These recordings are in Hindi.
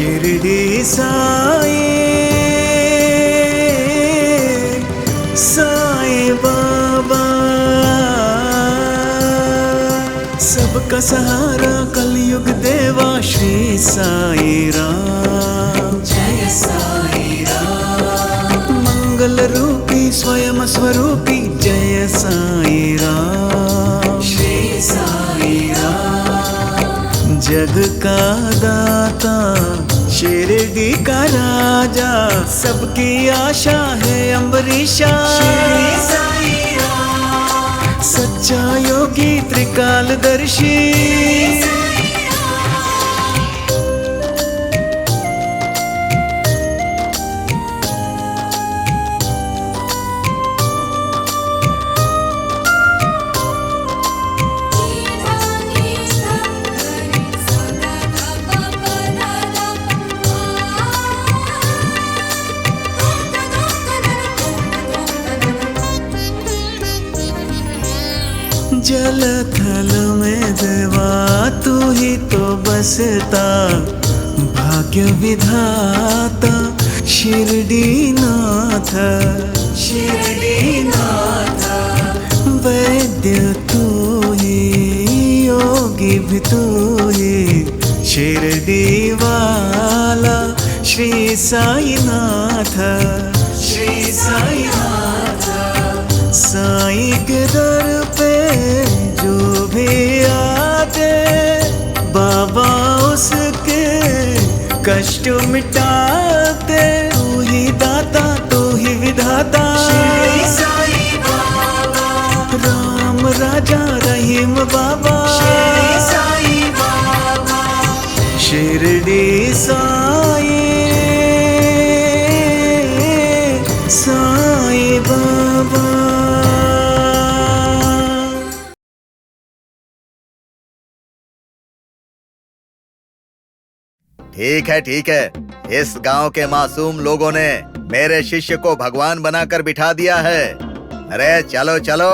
शिरडी साई साई बाबा, सबका सहारा कलयुग देवा श्री साई राम। जय साई राम। मंगल रूपी स्वयं स्वरूपी जय साई राम। श्री साई राम। जग का दाता शिरडी का राजा, सबकी आशा है अम्बरीशा। श्री साई राम। सच्चा योगी त्रिकालदर्शी, जल थल में देवा तू ही तो बसता, भाग्य विधाता शिरडी नाथ। शिरडी नाथ। वैद्य तू ही योगी भी तू ही, शिरडी वाला श्री साई नाथ। श्री साई नाथ। साई के दर पे जो भी आते, बाबा उसके कष्ट मिटाते। तू ही दाता तू ही विधाता, श्री साई बाबा। राम राजा रहीम बाबा। श्री साई बाबा। शिरडी साई साई बाबा। ठीक है, इस गांव के मासूम लोगों ने मेरे शिष्य को भगवान बनाकर बिठा दिया है। अरे चलो चलो।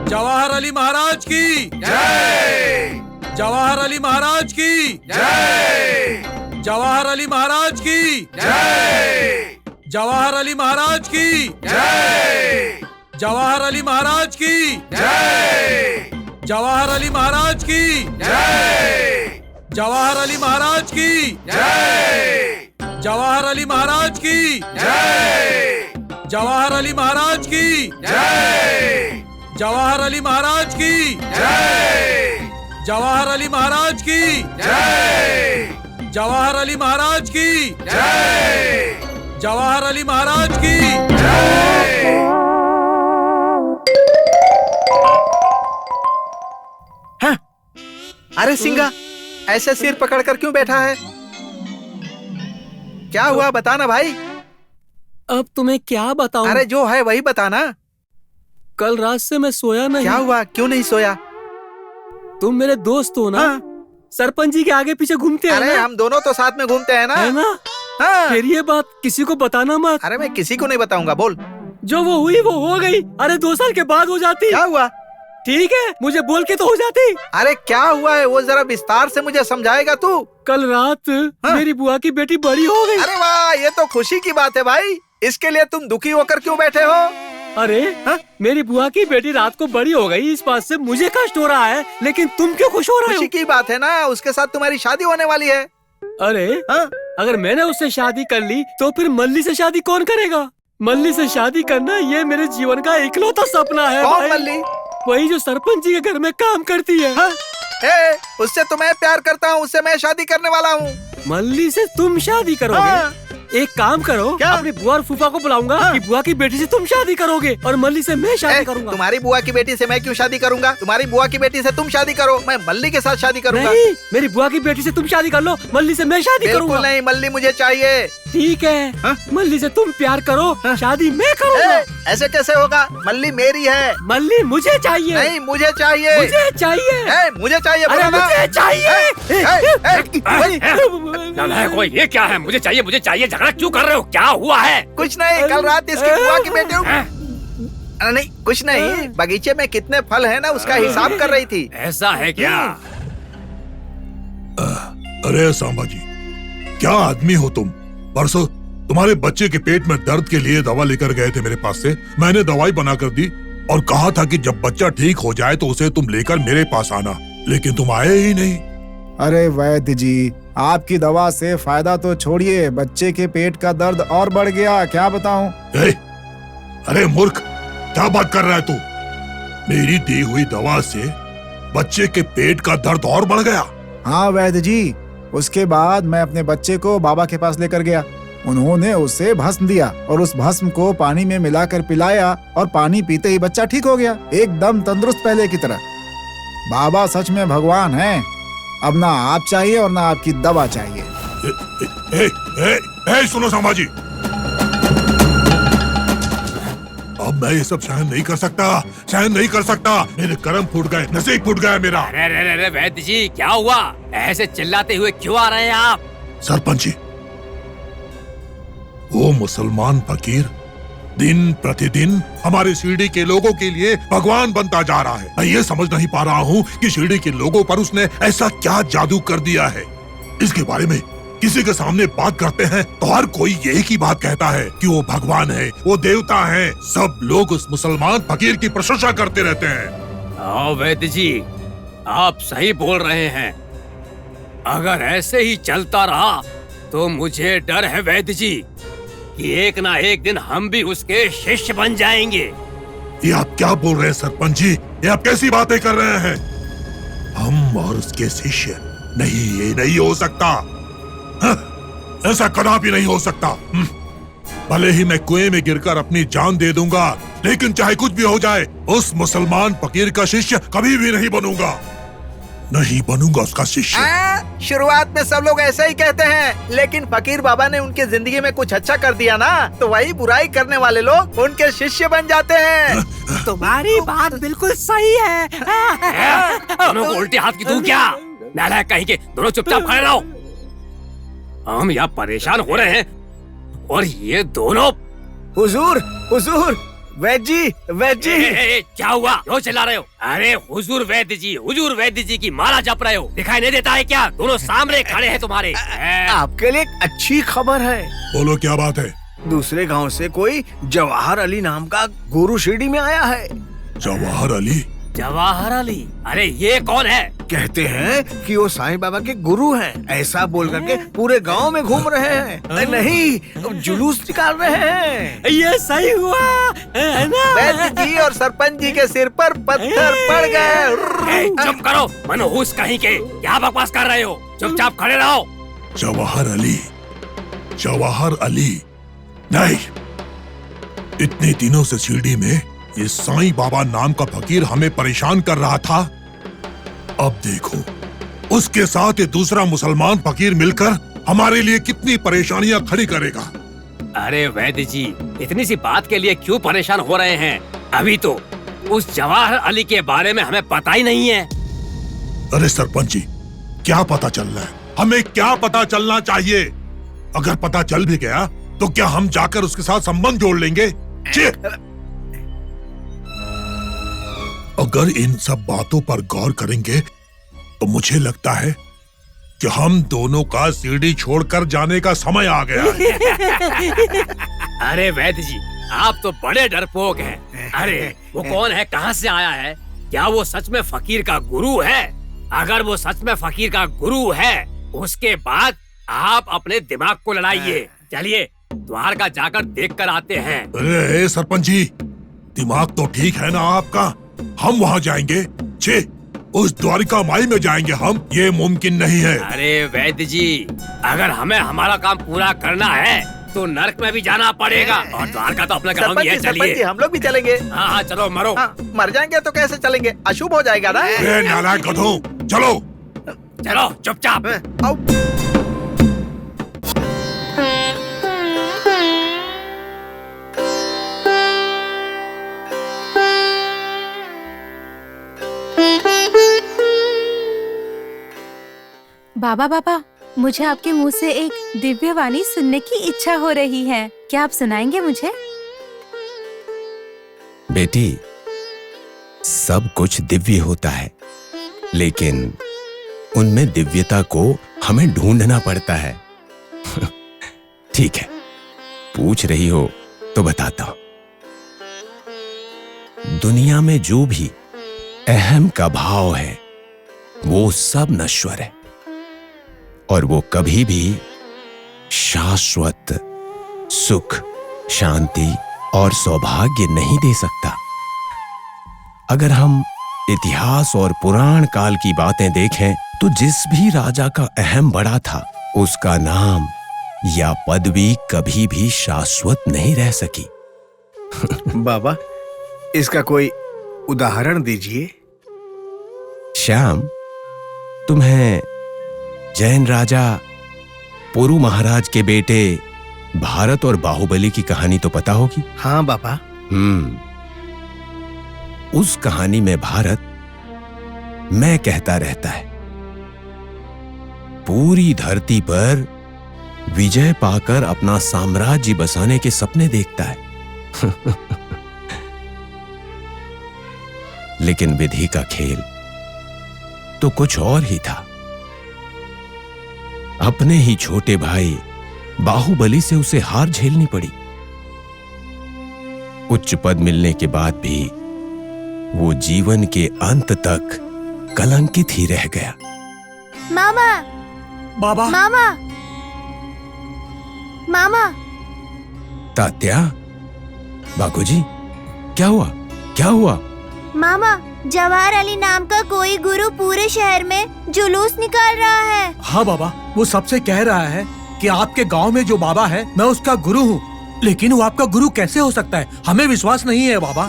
जवाहर अली महाराज की जय। जवाहर अली महाराज की जय। जवाहर अली महाराज की जय। जवाहर अली महाराज की जय। जवाहर अली महाराज की जय। जवाहर अली महाराज की जय। जवाहर अली महाराज की जय। जवाहर अली महाराज की जय। जवाहर अली महाराज की जय। जवाहर अली महाराज की जय। जवाहर अली महाराज की जय। जवाहर अली महाराज की जय। जवाहर अली महाराज की हाँ? अरे सिंगा, ऐसे सिर पकड़कर क्यों बैठा है? क्या हुआ बताना भाई। अब तुम्हें क्या बताऊं? अरे जो है वही बताना। कल रात से मैं सोया नहीं। क्या हुआ, क्यों नहीं सोया? तुम मेरे दोस्त हो ना? हाँ। सरपंच जी के आगे पीछे घूमते हैं अरे ना? हम दोनों तो साथ में घूमते हैं ना। है ना? हाँ। फिर ये बात किसी को बताना मत। अरे मैं किसी को नहीं बताऊंगा, बोल। जो वो हुई वो हो गई। अरे 2 साल के बाद हो जाती। क्या हुआ? ठीक है, मुझे बोल के तो हो जाती। अरे क्या हुआ है वो जरा विस्तार से मुझे समझाएगा तू। कल रात हाँ? मेरी बुआ की बेटी बड़ी हो गई। अरे वाह, ये तो खुशी की बात है भाई। इसके लिए तुम दुखी होकर क्यों बैठे हो? अरे हाँ? मेरी बुआ की बेटी रात को बड़ी हो गई, इस बात से मुझे कष्ट हो रहा है, लेकिन तुम क्यों खुश हो रहे खुशी हो? की बात है ना, उसके साथ तुम्हारी शादी होने वाली है। अरे हाँ? अगर मैंने उससे शादी कर ली तो फिर मल्ली से शादी कौन करेगा? मल्ली से शादी करना ये मेरे जीवन का इकलौता सपना है। कौन भाई। मल्ली? वही जो सरपंच जी के घर में काम करती है। हाँ? उससे तो मैं प्यार करता हूँ, उससे मैं शादी करने वाला हूँ। मल्ली से तुम शादी करोगे? हाँ। एक काम करो, क्या? अपनी बुआ और फूफा को बुलाऊंगा कि बुआ की बेटी से तुम शादी करोगे और मल्ली से मैं शादी करूंगा। तुम्हारी बुआ की बेटी से मैं क्यों शादी करूंगा? तुम्हारी बुआ की बेटी से तुम शादी करो, मैं मल्ली के साथ शादी करूंगा। नहीं, मेरी बुआ की बेटी से तुम शादी कर लो, मल्ली से मैं शादी बिल्कुल करूंगा। नहीं, मल्ली मुझे चाहिए। ठीक है, हाँ? मल्ली से तुम प्यार करो, शादी मैं करूंगा। ऐसे कैसे होगा? मल्ली मेरी है। मल्ली मुझे चाहिए। नहीं, मुझे चाहिए। मुझे चाहिए। मुझे चाहिए। अरे मुझे चाहिए। नालायक, ये क्या है? मुझे चाहिए, झगड़ा क्यों कर रहे हो? क्या हुआ है? कुछ नहीं, कल रात इसकी बुआ की बेटी नहीं, कुछ नहीं, बगीचे में कितने फल हैं ना उसका हिसाब कर रही थी। ऐसा है क्या? अरे सांबा जी, क्या आदमी हो तुम? परसों तुम्हारे बच्चे के पेट में दर्द के लिए दवा लेकर गए थे मेरे पास से। मैंने दवाई बनाकर दी और कहा था कि जब बच्चा ठीक हो जाए तो उसे तुम लेकर मेरे पास आना, लेकिन तुम आए ही नहीं। अरे वैद्य जी, आपकी दवा से फायदा तो छोड़िए, बच्चे के पेट का दर्द और बढ़ गया, क्या बताऊं। अरे मूर्ख, क्या बात कर रहा है तू? मेरी दी हुई दवा से बच्चे के पेट का दर्द और बढ़ गया? हाँ वैद्य जी, उसके बाद मैं अपने बच्चे को बाबा के पास लेकर गया। उन्होंने उसे भस्म दिया और उस भस्म को पानी में मिलाकर पिलाया और पानी पीते ही बच्चा ठीक हो गया, एकदम तंदुरुस्त पहले की तरह। बाबा सच में भगवान हैं। अब ना आप चाहिए और ना आपकी दवा चाहिए। सुनो संभाजी, अब मैं ये सब सहन नहीं कर सकता, मेरे कर्म फूट गए, नसीब फूट गया मेरा। अरे वैद्य जी, क्या हुआ? ऐसे चिल्लाते हुए क्यों आ रहे हैं आप? सरपंच जी, वो मुसलमान फकीर दिन प्रतिदिन हमारे शिरडी के लोगों के लिए भगवान बनता जा रहा है। मैं ये समझ नहीं पा रहा हूँ कि शिरडी के लोगों पर उसने ऐसा क्या जादू कर दिया है। इसके बारे में किसी के सामने बात करते हैं तो हर कोई यही की बात कहता है कि वो भगवान है, वो देवता है। सब लोग उस मुसलमान फकीर की प्रशंसा करते रहते हैं। वैद्य जी, आप सही बोल रहे हैं। अगर ऐसे ही चलता रहा तो मुझे डर है वैद्य जी कि एक ना एक दिन हम भी उसके शिष्य बन जाएंगे। ये आप क्या बोल रहे हैं सरपंच जी? ये आप कैसी बातें कर रहे हैं? हम और उसके शिष्य? नहीं, ये नहीं हो सकता। ऐसा कदापि नहीं हो सकता। भले ही मैं कुएं में गिरकर अपनी जान दे दूंगा, लेकिन चाहे कुछ भी हो जाए, उस मुसलमान फकीर का शिष्य कभी भी नहीं बनूंगा उसका शिष्य। शुरुआत में सब लोग ऐसा ही कहते हैं, लेकिन फकीर बाबा ने उनकी जिंदगी में कुछ अच्छा कर दिया ना, तो वही बुराई करने वाले लोग उनके शिष्य बन जाते हैं। तुम्हारी बात बिल्कुल सही है। दोनों को उल्टे हाथ की तू क्या? नालायक कहीं के, दोनों चुपचाप खड़े रहो। हम यहाँ परेशान हो रहे हैं और ये दोनों। हुजूर, वैद्य जी। क्या हुआ? क्यों चिल्ला रहे हो? अरे हुजूर वैद्य जी की माला जप रहे हो, दिखाई नहीं देता है क्या? दोनों सामने खड़े हैं तुम्हारे। आपके लिए एक अच्छी खबर है। बोलो, क्या बात है? दूसरे गांव से कोई जवाहर अली नाम का गुरु शिरडी में आया है। जवाहर अली? अरे ये कौन है? कहते हैं कि वो साईं बाबा के गुरु हैं। ऐसा बोल करके पूरे गांव में घूम रहे हैं। नहीं, जुलूस निकाल रहे हैं। ये सही हुआ है ना? वैद्य जी और सरपंच जी के सिर पर पत्थर पड़ गए। चुप करो, मनहूस कहीं के, क्या बकवास कर रहे हो? चुपचाप खड़े रहो। जवाहर अली नहीं, इतने दिनों से शिरडी में ये साईं बाबा नाम का फकीर हमें परेशान कर रहा था। अब देखो, उसके साथ ये दूसरा मुसलमान फकीर मिलकर हमारे लिए कितनी परेशानियां खड़ी करेगा। अरे वैद्य जी, इतनी सी बात के लिए क्यों परेशान हो रहे हैं? अभी तो उस जवाहर अली के बारे में हमें पता ही नहीं है। अरे सरपंच जी, क्या पता चल रहा है? हमें क्या पता चलना चाहिए? अगर पता चल भी गया तो क्या हम जाकर उसके साथ संबंध जोड़ लेंगे? अगर इन सब बातों पर गौर करेंगे तो मुझे लगता है कि हम दोनों का शिरडी छोड़कर जाने का समय आ गया है। अरे वैद्य जी, आप तो बड़े डरपोक हैं। अरे वो कौन है, कहाँ से आया है? क्या वो सच में फकीर का गुरु है? अगर वो सच में फकीर का गुरु है, उसके बाद आप अपने दिमाग को लड़ाइए। चलिए द्वारका जाकर देख कर आते हैं। अरे सरपंच जी, दिमाग तो ठीक है ना आपका? हम वहाँ जाएंगे? उस द्वारिका माई में जाएंगे हम? ये मुमकिन नहीं है। अरे वैद्य जी, अगर हमें हमारा काम पूरा करना है तो नरक में भी जाना पड़ेगा, और द्वारका तो अपना काम ही है। चलिए हम लोग भी चलेंगे। हाँ, चलो मरो। मर जाएंगे तो कैसे चलेंगे? अशुभ हो जाएगा ना। नालायक गधों, चलो चुपचाप। बाबा, मुझे आपके मुंह से एक दिव्य वाणी सुनने की इच्छा हो रही है। क्या आप सुनाएंगे मुझे? बेटी, सब कुछ दिव्य होता है, लेकिन उनमें दिव्यता को हमें ढूंढना पड़ता है। ठीक है, पूछ रही हो तो बताता हूं। दुनिया में जो भी अहम का भाव है वो सब नश्वर है और वो कभी भी शाश्वत सुख, शांति और सौभाग्य नहीं दे सकता। अगर हम इतिहास और पुराण काल की बातें देखें तो जिस भी राजा का अहम बड़ा था, उसका नाम या पदवी कभी भी शाश्वत नहीं रह सकी। बाबा, इसका कोई उदाहरण दीजिए। श्याम, तुम्हें जैन राजा पुरु महाराज के बेटे भारत और बाहुबली की कहानी तो पता होगी। हाँ बाबा। उस कहानी में भारत मैं कहता रहता है, पूरी धरती पर विजय पाकर अपना साम्राज्य बसाने के सपने देखता है। लेकिन विधि का खेल तो कुछ और ही था। अपने ही छोटे भाई बाहुबली से उसे हार झेलनी पड़ी। उच्च पद मिलने के बाद भी वो जीवन के अंत तक कलंकित ही रह गया। मामा, बाबा, मामा, मामा। तात्या, बागोजी, क्या हुआ? क्या हुआ? मामा, जवाहर अली नाम का कोई गुरु पूरे शहर में जुलूस निकाल रहा है। हाँ बाबा, वो सबसे कह रहा है कि आपके गांव में जो बाबा है मैं उसका गुरु हूँ, लेकिन वो आपका गुरु कैसे हो सकता है? हमें विश्वास नहीं है बाबा।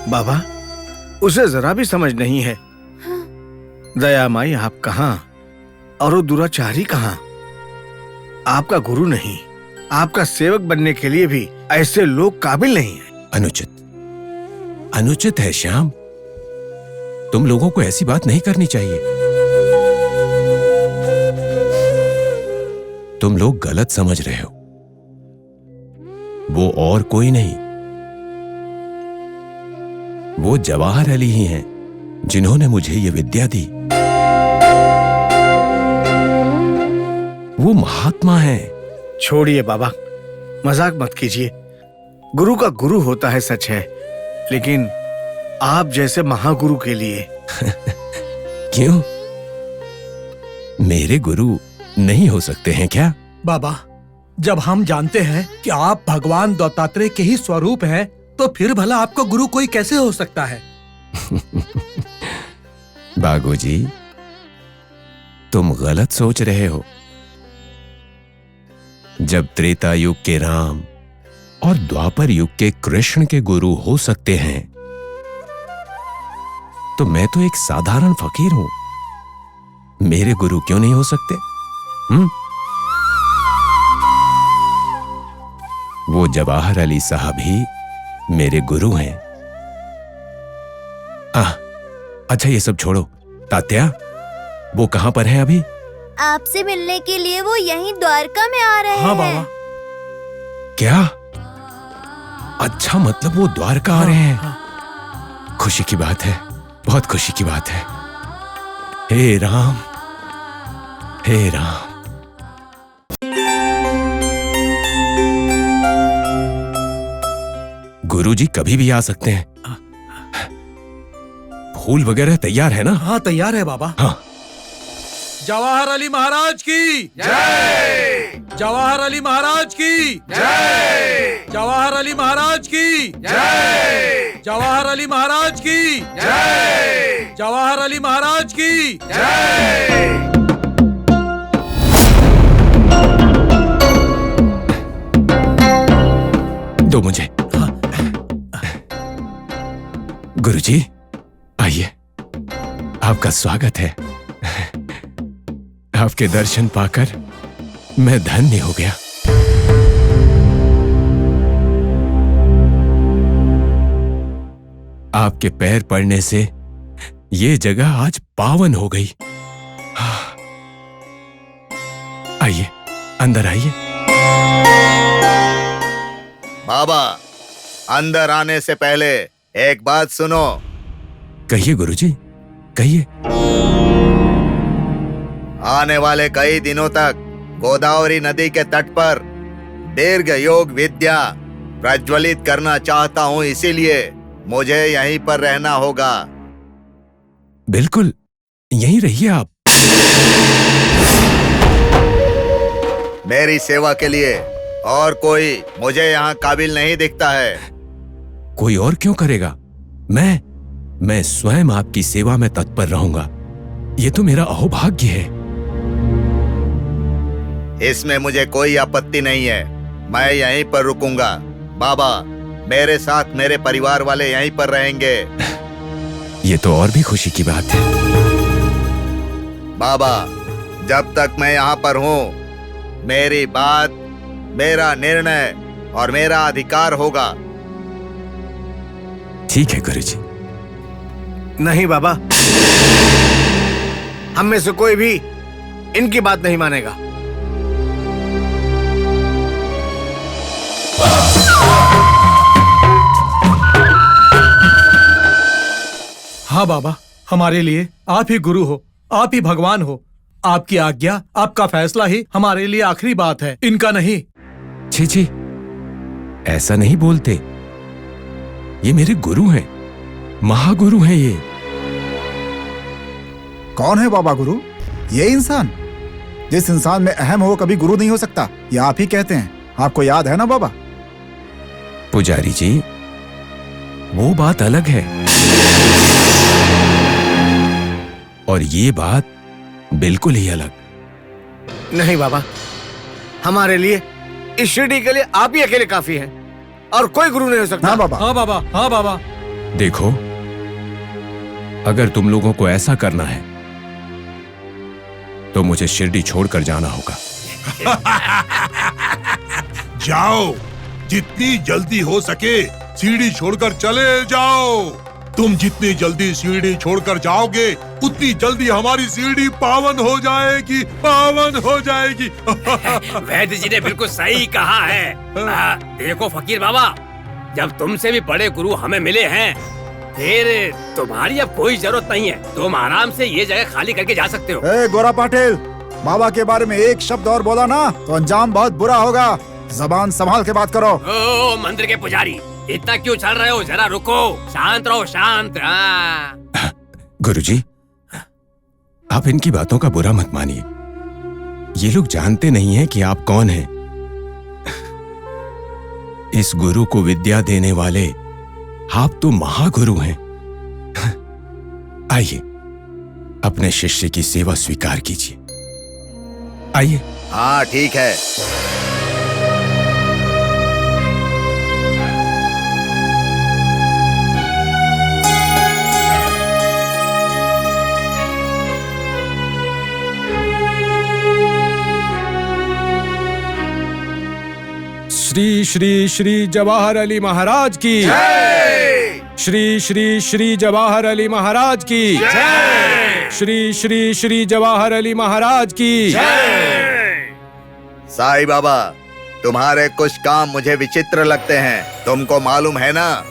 बाबा, उसे जरा भी समझ नहीं है। दया माई आप कहाँ और वो दुराचारी कहाँ? आपका गुरु नहीं, आपका सेवक बनने के लिए भी ऐसे लोग काबिल नहीं है। अनुचित है श्याम। तुम लोगों को ऐसी बात नहीं करनी चाहिए। तुम लोग गलत समझ रहे हो। वो और कोई नहीं, वो जवाहर अली ही हैं जिन्होंने मुझे ये विद्या दी। वो महात्मा हैं। छोड़िए बाबा, मजाक मत कीजिए। गुरु का गुरु होता है, सच है, लेकिन आप जैसे महागुरु के लिए। क्यों? मेरे गुरु नहीं हो सकते हैं क्या? बाबा, जब हम जानते हैं कि आप भगवान दत्तात्रेय के ही स्वरूप हैं, तो फिर भला आपका गुरु कोई कैसे हो सकता है? बागोजी, तुम गलत सोच रहे हो। जब त्रेता युग के राम और द्वापर युग के कृष्ण के गुरु हो सकते हैं, तो मैं तो एक साधारण फकीर हूं। मेरे गुरु क्यों नहीं हो सकते? वो जवाहर अली साहब ही मेरे गुरु हैं। अच्छा, ये सब छोड़ो। तात्या, वो कहां पर है अभी? आपसे मिलने के लिए वो यहीं द्वारका में आ रहे हाँ हैं। बाबा। क्या? अच्छा, मतलब वो द्वारका आ रहे हैं। खुशी की बात है, बहुत खुशी की बात है। हे राम, हे राम। गुरुजी कभी भी आ सकते हैं। फूल वगैरह तैयार है ना? हाँ, तैयार है बाबा। हाँ। जवाहर अली महाराज की जय। जवाहर अली महाराज की जय। जवाहर अली महाराज की जय। जवाहर अली महाराज की जय। जवाहर अली महाराज की जय। दो मुझे। गुरुजी, आइए, आपका स्वागत है। आपके दर्शन पाकर मैं धन्य हो गया। आपके पैर पड़ने से ये जगह आज पावन हो गई। आइए, अंदर आइए। बाबा, अंदर आने से पहले एक बात सुनो। कहिए गुरुजी, कहिए। आने वाले कई दिनों तक गोदावरी नदी के तट पर दीर्घ योग विद्या प्रज्वलित करना चाहता हूँ, इसीलिए मुझे यहीं पर रहना होगा। बिल्कुल, यहीं रहिए आप। मेरी सेवा के लिए और कोई मुझे यहाँ काबिल नहीं दिखता है। कोई और क्यों करेगा? मैं स्वयं आपकी सेवा में तत्पर रहूंगा। ये तो मेरा अहोभाग्य है। इसमें मुझे कोई आपत्ति नहीं है, मैं यहीं पर रुकूंगा। बाबा, मेरे साथ मेरे परिवार वाले यहीं पर रहेंगे। ये तो और भी खुशी की बात है। बाबा, जब तक मैं यहाँ पर हूँ, मेरी बात, मेरा निर्णय और मेरा अधिकार होगा। ठीक है गुरुजी। नहीं बाबा, हम में से कोई भी इनकी बात नहीं मानेगा। हाँ बाबा, हमारे लिए आप ही गुरु हो, आप ही भगवान हो। आपकी आज्ञा, आपका फैसला ही हमारे लिए आखिरी बात है, इनका नहीं। छी छी, ऐसा नहीं बोलते। ये मेरे गुरु हैं, महागुरु हैं ये। कौन है बाबा गुरु? ये इंसान? जिस इंसान में अहम हो कभी गुरु नहीं हो सकता, ये आप ही कहते हैं। आपको याद है ना बाबा? पुजारी जी, वो बात अलग है और ये बात बिल्कुल ही अलग। नहीं बाबा, हमारे लिए, इस शिरडी के लिए आप ही अकेले काफी हैं और कोई गुरु नहीं हो सकता। हाँ बाबा। हाँ बाबा, हाँ बाबा। देखो, अगर तुम लोगों को ऐसा करना है तो मुझे शिरडी छोड़कर जाना होगा। जाओ, जितनी जल्दी हो सके सीढ़ी छोड़कर चले जाओ। तुम जितनी जल्दी सीढ़ी छोड़कर जाओगे, उतनी जल्दी हमारी सीढ़ी पावन हो जाएगी, पावन हो जाएगी। वैद्य जी ने बिल्कुल सही कहा है। देखो फकीर बाबा, जब तुमसे भी बड़े गुरु हमें मिले हैं, फिर तुम्हारी अब कोई जरूरत नहीं है। तुम आराम से ये जगह खाली करके जा सकते हो। ए गोरा पाटिल, बाबा के बारे में एक शब्द और बोला ना तो अंजाम बहुत बुरा होगा। जबान संभाल के बात करो। ओ मंदिर के पुजारी, इतना क्यों चल रहे हो? जरा रुको, शांत रहो, शांत। गुरुजी, आप इनकी बातों का बुरा मत मानिए। ये लोग जानते नहीं हैं कि आप कौन हैं। इस गुरु को विद्या देने वाले आप तो महागुरु हैं। आइए, अपने शिष्य की सेवा स्वीकार कीजिए। आइए। हाँ ठीक है। श्री श्री श्री जवाहर अली महाराज की जय। श्री श्री श्री जवाहर अली महाराज की जय। श्री श्री श्री जवाहर अली महाराज की जय। साईं बाबा, तुम्हारे कुछ काम मुझे विचित्र लगते हैं, तुमको मालूम है ना?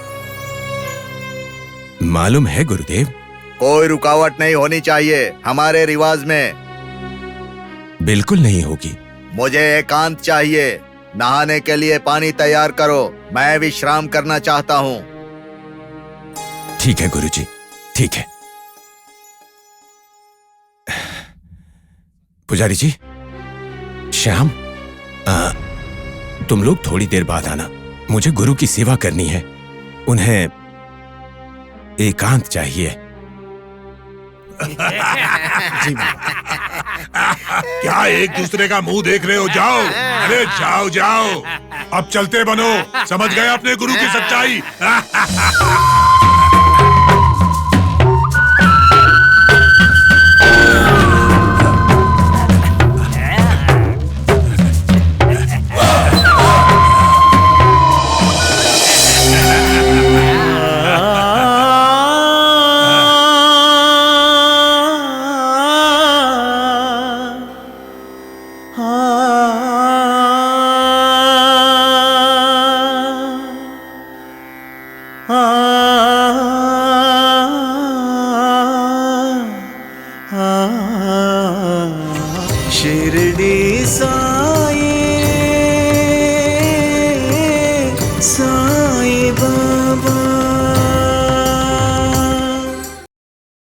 मालूम है गुरुदेव। कोई रुकावट नहीं होनी चाहिए हमारे रिवाज में। बिल्कुल नहीं होगी। मुझे एकांत चाहिए। नहाने के लिए पानी तैयार करो, मैं विश्राम करना चाहता हूँ। ठीक है गुरुजी, ठीक है। पुजारी जी, श्याम, तुम लोग थोड़ी देर बाद आना। मुझे गुरु की सेवा करनी है, उन्हें एकांत चाहिए। क्या एक दूसरे का मुंह देख रहे हो? जाओ, अरे जाओ जाओ, अब चलते बनो। समझ गए अपने गुरु की सच्चाई? हाँ शिरडी सा